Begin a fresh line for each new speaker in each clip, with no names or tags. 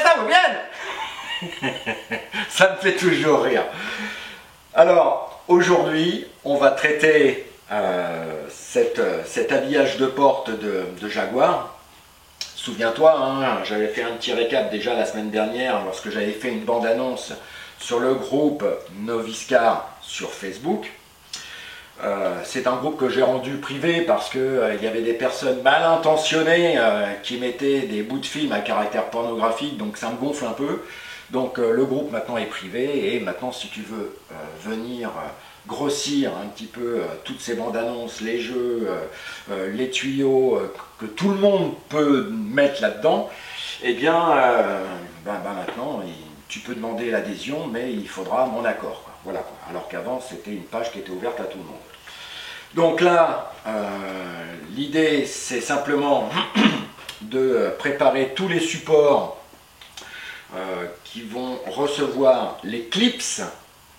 ça vous bien. Ça me fait toujours rire. Alors, aujourd'hui, on va traiter cet habillage de porte de Jaguar. Souviens-toi, hein, j'avais fait un petit récap déjà la semaine dernière lorsque j'avais fait une bande-annonce sur le groupe Noviscar sur Facebook. C'est un groupe que j'ai rendu privé parce qu'il y avait des personnes mal intentionnées qui mettaient des bouts de film à caractère pornographique, donc ça me gonfle un peu. Donc le groupe maintenant est privé et maintenant si tu veux venir grossir un petit peu toutes ces bandes annonces, les jeux, les tuyaux que tout le monde peut mettre là-dedans, eh bien maintenant tu peux demander l'adhésion mais il faudra mon accord, quoi. Voilà, quoi. Alors qu'avant c'était une page qui était ouverte à tout le monde. Donc là l'idée c'est simplement de préparer tous les supports qui vont recevoir les clips,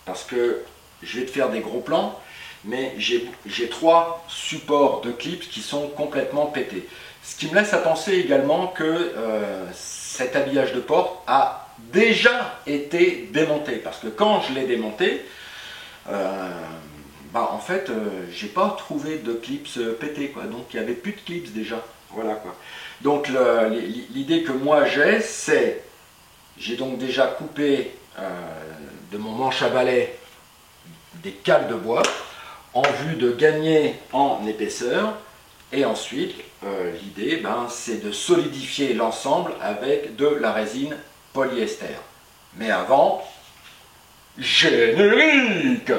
parce que je vais te faire des gros plans, mais j'ai 3 supports de clips qui sont complètement pétés. Ce qui me laisse à penser également que cet habillage de porte a déjà été démonté, parce que quand je l'ai démonté, en fait, j'ai pas trouvé de clips pétés, quoi. Donc il n'y avait plus de clips déjà. Voilà, quoi. Donc l'idée que moi j'ai donc déjà coupé de mon manche à balai des cales de bois en vue de gagner en épaisseur, et ensuite l'idée c'est de solidifier l'ensemble avec de la résine polyester. Mais avant, générique!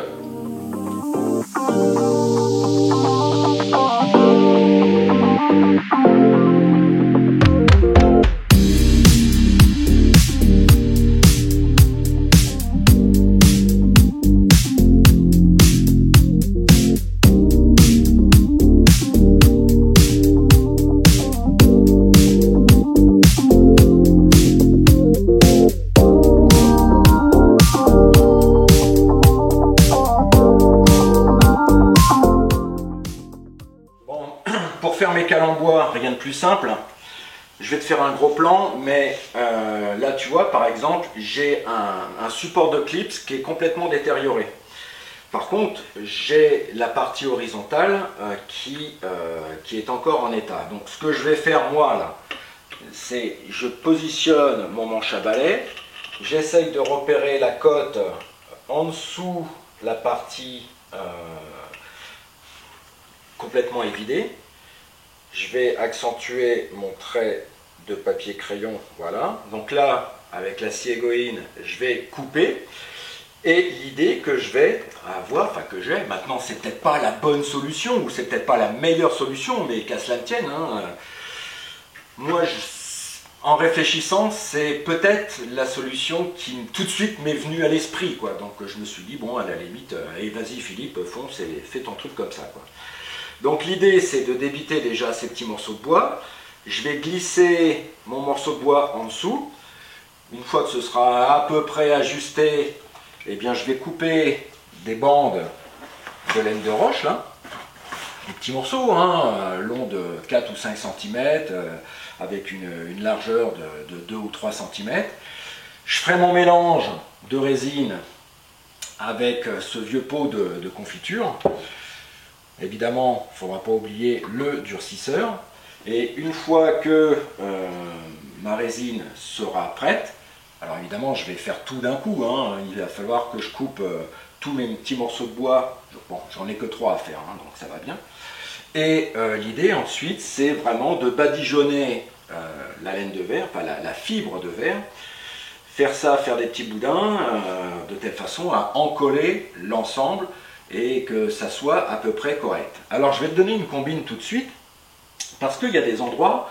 Pour faire mes cales en bois, rien de plus simple. Je vais te faire un gros plan, mais là tu vois par exemple, j'ai un support de clips qui est complètement détérioré. Par contre, j'ai la partie horizontale qui est encore en état. Donc ce que je vais faire moi là, c'est je positionne mon manche à balai, j'essaye de repérer la cote en dessous la partie complètement évidée. Je vais accentuer mon trait de papier crayon, voilà. Donc là, avec la scie Egoin, je vais couper. Et l'idée que je vais avoir, enfin que j'ai, maintenant c'est peut-être pas la bonne solution, ou c'est peut-être pas la meilleure solution, mais qu'à cela ne tienne, hein, moi, en réfléchissant, c'est peut-être la solution qui tout de suite m'est venue à l'esprit, quoi. Donc je me suis dit, bon, à la limite, allez, vas-y Philippe, fonce et fais ton truc comme ça, quoi. Donc l'idée c'est de débiter déjà ces petits morceaux de bois. Je vais glisser mon morceau de bois en dessous. Une fois que ce sera à peu près ajusté, eh bien je vais couper des bandes de laine de roche, là. Des petits morceaux, hein, longs de 4 ou 5 cm, avec une largeur de 2 ou 3 cm. Je ferai mon mélange de résine avec ce vieux pot de confiture. Évidemment, il ne faudra pas oublier le durcisseur. Et une fois que ma résine sera prête, alors évidemment je vais faire tout d'un coup, hein, il va falloir que je coupe tous mes petits morceaux de bois. Bon, j'en ai que 3 à faire, hein, donc ça va bien. Et l'idée ensuite c'est vraiment de badigeonner la laine de verre, enfin la fibre de verre, faire ça, faire des petits boudins, de telle façon à encoller l'ensemble et que ça soit à peu près correct. Alors je vais te donner une combine tout de suite, parce qu'il y a des endroits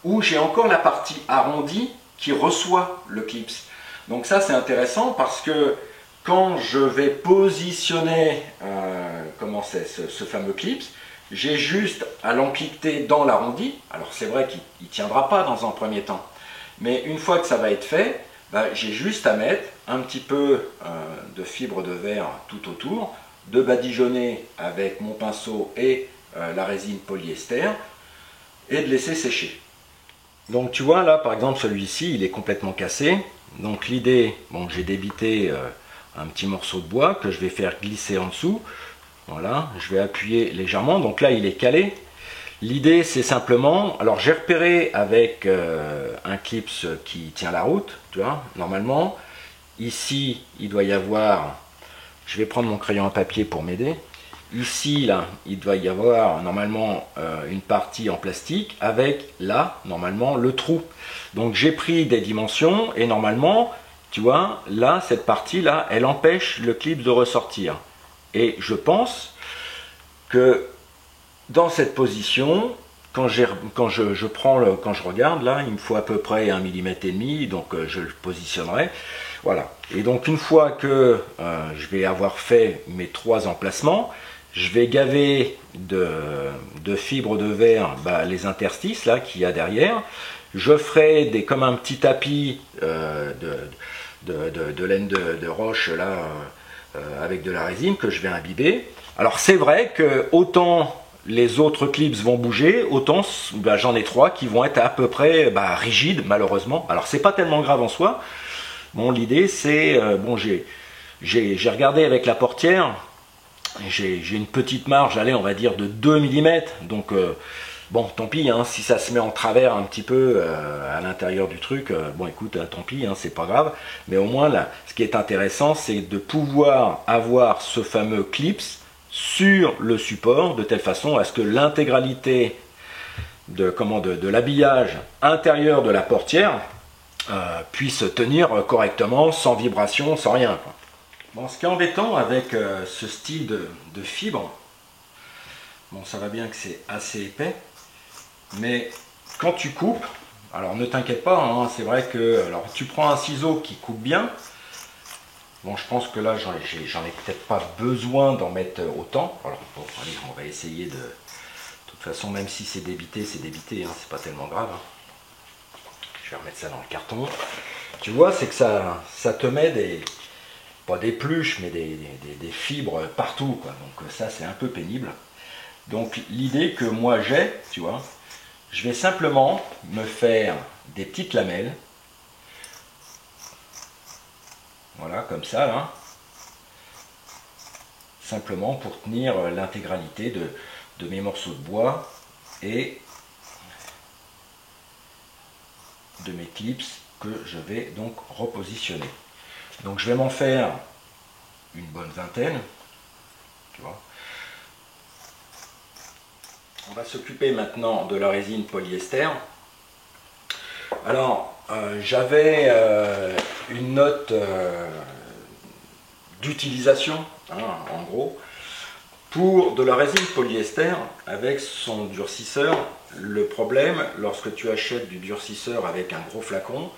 où j'ai encore la partie arrondie qui reçoit le clips. Donc ça c'est intéressant parce que quand je vais positionner ce fameux clips, j'ai juste à l'enquiqueter dans l'arrondi. Alors c'est vrai qu'il ne tiendra pas dans un premier temps, mais une fois que ça va être fait, j'ai juste à mettre un petit peu de fibre de verre tout autour, de badigeonner avec mon pinceau et la résine polyester et de laisser sécher. Donc tu vois là par exemple celui-ci il est complètement cassé. Donc l'idée, bon j'ai débité un petit morceau de bois que je vais faire glisser en dessous. Voilà, je vais appuyer légèrement. Donc là il est calé. L'idée c'est simplement, alors j'ai repéré avec un clips qui tient la route, tu vois, normalement. Ici il doit y avoir, je vais prendre mon crayon à papier pour m'aider. Ici, là, il doit y avoir normalement une partie en plastique avec là, normalement, le trou. Donc j'ai pris des dimensions et normalement, tu vois, là, cette partie-là, elle empêche le clip de ressortir. Et je pense que dans cette position, quand je regarde, là, il me faut à peu près 1,5 mm, donc je le positionnerai. Voilà. Et donc une fois que je vais avoir fait mes 3 emplacements, je vais gaver de fibres de verre les interstices là qu'il y a derrière. Je ferai comme un petit tapis de laine de roche là avec de la résine que je vais imbiber. Alors c'est vrai que autant les autres clips vont bouger, autant j'en ai 3 qui vont être à peu près rigides malheureusement. Alors c'est pas tellement grave en soi. Bon, l'idée c'est bon, j'ai regardé avec la portière. J'ai une petite marge, allez, on va dire de 2 mm, donc bon, tant pis, hein, si ça se met en travers un petit peu à l'intérieur du truc, bon écoute, tant pis, hein, c'est pas grave, mais au moins là, ce qui est intéressant, c'est de pouvoir avoir ce fameux clips sur le support, de telle façon à ce que l'intégralité de l'habillage intérieur de la portière puisse tenir correctement, sans vibration, sans rien, quoi. Bon, ce qui est embêtant avec ce style de fibre, bon, ça va bien que c'est assez épais, mais quand tu coupes, alors ne t'inquiète pas, hein, c'est vrai que alors tu prends un ciseau qui coupe bien. Bon, je pense que là, j'en ai peut-être pas besoin d'en mettre autant. Alors, bon, allez, on va essayer de... De toute façon, même si c'est débité, hein, c'est pas tellement grave. Hein. Je vais remettre ça dans le carton. Tu vois, c'est que ça te met pas des pluches, mais des fibres partout, quoi. Donc ça, c'est un peu pénible. Donc l'idée que moi j'ai, tu vois, je vais simplement me faire des petites lamelles. Voilà, comme ça, là. Simplement pour tenir l'intégralité de mes morceaux de bois et de mes clips que je vais donc repositionner. Donc je vais m'en faire une bonne vingtaine, tu vois. On va s'occuper maintenant de la résine polyester. Alors, j'avais une note d'utilisation, hein, en gros, pour de la résine polyester avec son durcisseur. Le problème, lorsque tu achètes du durcisseur avec un gros flacon,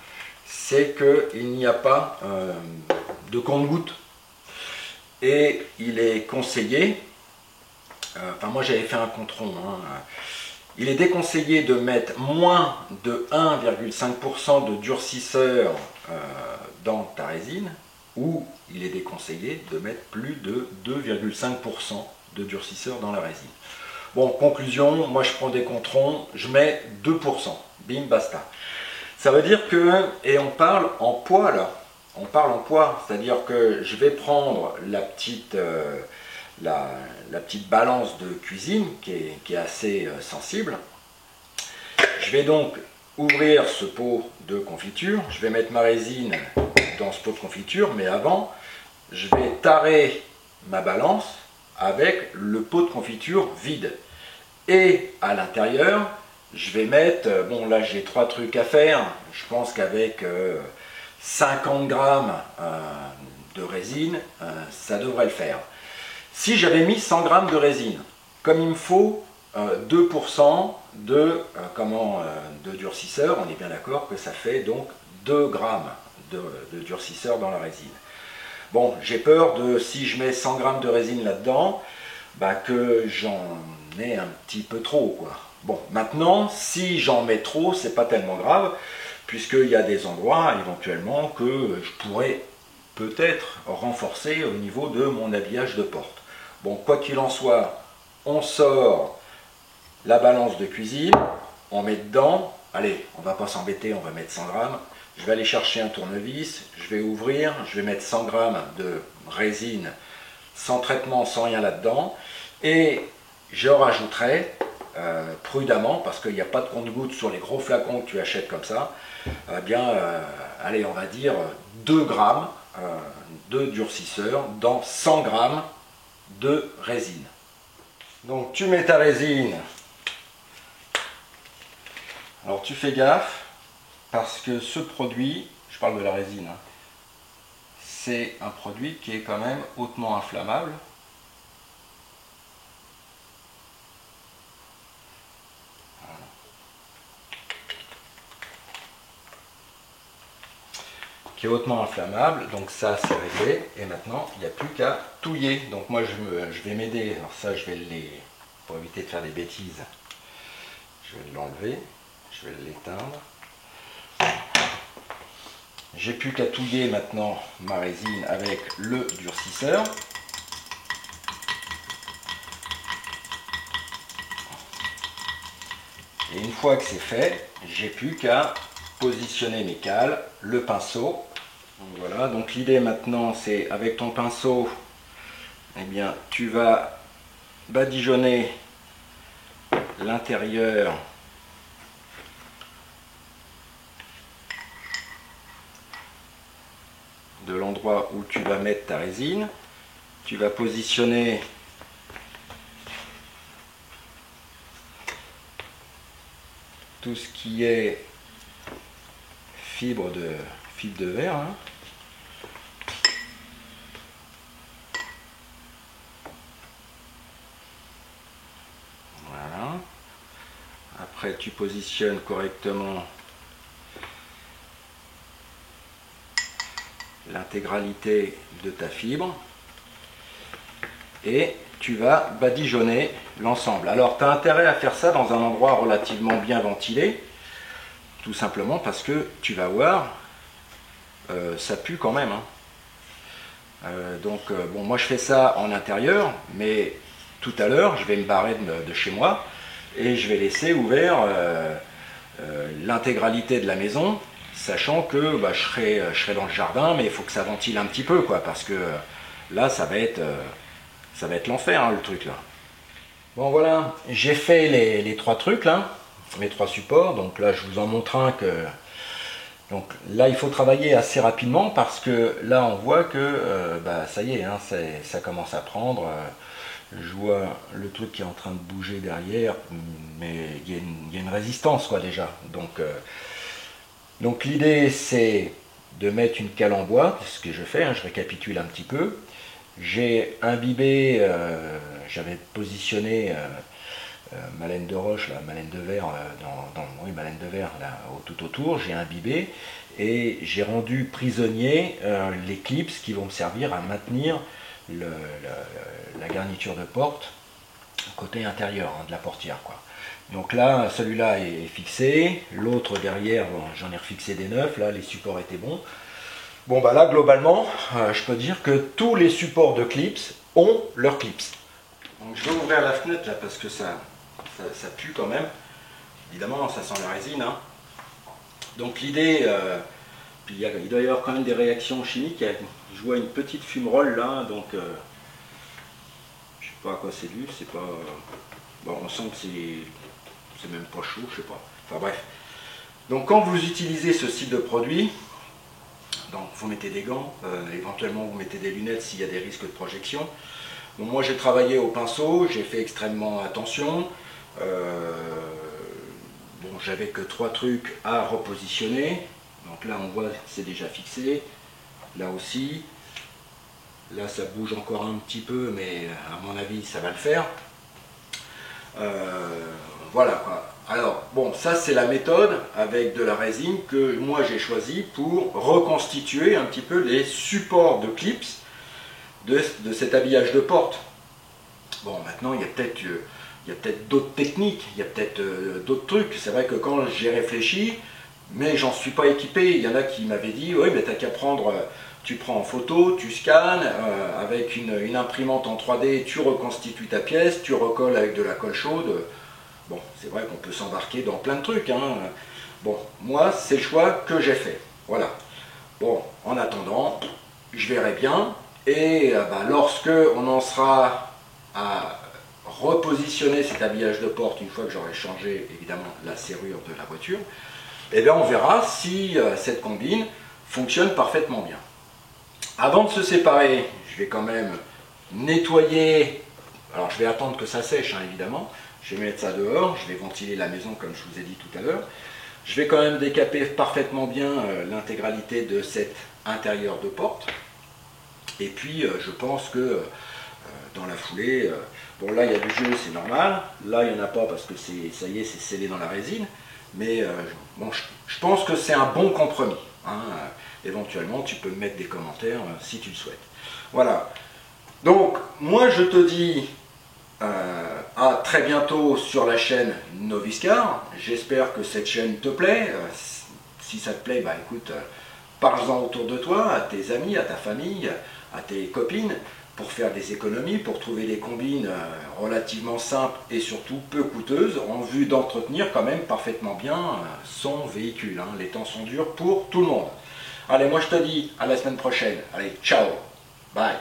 c'est qu'il n'y a pas de compte-gouttes. Et il est conseillé, enfin moi j'avais fait un compte-rond, hein, il est déconseillé de mettre moins de 1,5% de durcisseur dans ta résine, ou il est déconseillé de mettre plus de 2,5% de durcisseur dans la résine. Bon, conclusion, moi je prends des comptes-ronds, je mets 2%, bim, basta. Ça veut dire que, et on parle en poids là, on parle en poids, c'est-à-dire que je vais prendre la petite balance de cuisine qui est assez sensible. Je vais donc ouvrir ce pot de confiture, je vais mettre ma résine dans ce pot de confiture, mais avant, je vais tarer ma balance avec le pot de confiture vide. Et à l'intérieur, je vais mettre, bon là j'ai 3 trucs à faire, je pense qu'avec 50 grammes de résine, ça devrait le faire. Si j'avais mis 100 grammes de résine, comme il me faut 2% de durcisseur, on est bien d'accord que ça fait donc 2 grammes de durcisseur dans la résine. Bon, j'ai peur de, si je mets 100 grammes de résine là-dedans, que j'en ai un petit peu trop, quoi. Bon, maintenant, si j'en mets trop, c'est pas tellement grave, puisqu'il y a des endroits éventuellement que je pourrais peut-être renforcer au niveau de mon habillage de porte. Bon, quoi qu'il en soit, on sort la balance de cuisine, on met dedans, allez, on va pas s'embêter, on va mettre 100 grammes. Je vais aller chercher un tournevis, je vais ouvrir, je vais mettre 100 grammes de résine sans traitement, sans rien là-dedans. Et je rajouterai prudemment, parce qu'il n'y a pas de compte-gouttes sur les gros flacons que tu achètes comme ça, eh bien, allez, on va dire 2 grammes de durcisseur dans 100 grammes de résine. Donc tu mets ta résine. Alors tu fais gaffe, parce que ce produit, je parle de la résine, hein, c'est un produit qui est quand même hautement inflammable. Voilà. Qui est hautement inflammable, donc ça c'est réglé, et maintenant il n'y a plus qu'à touiller. Donc moi je vais m'aider, alors ça je vais pour éviter de faire des bêtises, je vais l'enlever, je vais l'éteindre. J'ai plus qu'à touiller maintenant ma résine avec le durcisseur. Et une fois que c'est fait, j'ai plus qu'à positionner mes cales, le pinceau. Donc voilà, donc l'idée maintenant c'est avec ton pinceau, eh bien tu vas badigeonner l'intérieur de l'endroit où tu vas mettre ta résine. Tu vas positionner tout ce qui est fibre de verre. Hein. Voilà. Après tu positionnes correctement l'intégralité de ta fibre et tu vas badigeonner l'ensemble. Alors tu as intérêt à faire ça dans un endroit relativement bien ventilé, tout simplement parce que tu vas voir, ça pue quand même. Hein. Bon, moi je fais ça en intérieur, mais tout à l'heure je vais me barrer de chez moi et je vais laisser ouvert l'intégralité de la maison, sachant que bah, je serai dans le jardin, mais il faut que ça ventile un petit peu, quoi, parce que là, ça va être l'enfer, hein, le truc, là. Bon, voilà, j'ai fait les 3 trucs, là, mes 3 supports, donc là, je vous en montre un que... Donc là, il faut travailler assez rapidement, parce que là, on voit que, bah, ça y est, hein, ça commence à prendre... je vois le truc qui est en train de bouger derrière, mais il y a une résistance, quoi, déjà. Donc l'idée c'est de mettre une cale en bois, c'est ce que je fais, hein, je récapitule un petit peu. J'ai imbibé, j'avais positionné ma laine de roche, ma laine de verre, oui, ma laine de verre là, tout autour, j'ai imbibé et j'ai rendu prisonnier les clips qui vont me servir à maintenir la garniture de porte côté intérieur, hein, de la portière, quoi. Donc là, celui-là est fixé, l'autre derrière, bon, j'en ai refixé des neufs, là les supports étaient bons. Bon bah là, globalement, je peux dire que tous les supports de clips ont leurs clips. Donc je vais ouvrir la fenêtre là parce que ça pue quand même. Évidemment, ça sent la résine. Hein. Donc l'idée, puis il doit y avoir quand même des réactions chimiques. Je vois une petite fumerole là, donc je sais pas à quoi c'est dû, c'est pas... Bon, on sent que c'est même pas chaud, je sais pas. Enfin bref. Donc quand vous utilisez ce style de produit, donc vous mettez des gants, éventuellement vous mettez des lunettes s'il y a des risques de projection. Donc moi j'ai travaillé au pinceau, j'ai fait extrêmement attention. Bon, j'avais que 3 trucs à repositionner. Donc là on voit c'est déjà fixé. Là aussi. Là ça bouge encore un petit peu, mais à mon avis ça va le faire. Voilà quoi. Alors bon, ça c'est la méthode avec de la résine que moi j'ai choisi pour reconstituer un petit peu les supports de clips de cet habillage de porte. Bon, maintenant il y a peut-être d'autres techniques, il y a peut-être d'autres trucs. C'est vrai que quand j'ai réfléchi, mais j'en suis pas équipé, il y en a qui m'avaient dit oui mais t'as qu'à prendre, tu prends en photo, tu scannes, avec une imprimante en 3D, tu reconstitues ta pièce, tu recolles avec de la colle chaude. Bon, c'est vrai qu'on peut s'embarquer dans plein de trucs, hein. Bon, moi, c'est le choix que j'ai fait. Voilà. Bon, en attendant, je verrai bien. Et lorsque on en sera à repositionner cet habillage de porte, une fois que j'aurai changé évidemment la serrure de la voiture, eh bien on verra si cette combine fonctionne parfaitement bien. Avant de se séparer, je vais quand même nettoyer. Alors je vais attendre que ça sèche, hein, évidemment. Je vais mettre ça dehors, je vais ventiler la maison comme je vous ai dit tout à l'heure. Je vais quand même décaper parfaitement bien l'intégralité de cet intérieur de porte. Et puis je pense que dans la foulée, bon là il y a du jeu, c'est normal. Là il n'y en a pas parce que ça y est, c'est scellé dans la résine. Mais bon, je pense que c'est un bon compromis. Hein. Éventuellement, tu peux me mettre des commentaires si tu le souhaites. Voilà. Donc, moi, je te dis à très bientôt sur la chaîne Noviscar. J'espère que cette chaîne te plaît. Si ça te plaît, bah écoute, parle-en autour de toi, à tes amis, à ta famille, à tes copines, pour faire des économies, pour trouver des combines relativement simples et surtout peu coûteuses, en vue d'entretenir quand même parfaitement bien son véhicule. Hein. Les temps sont durs pour tout le monde. Allez, moi je te dis à la semaine prochaine. Allez, ciao, bye.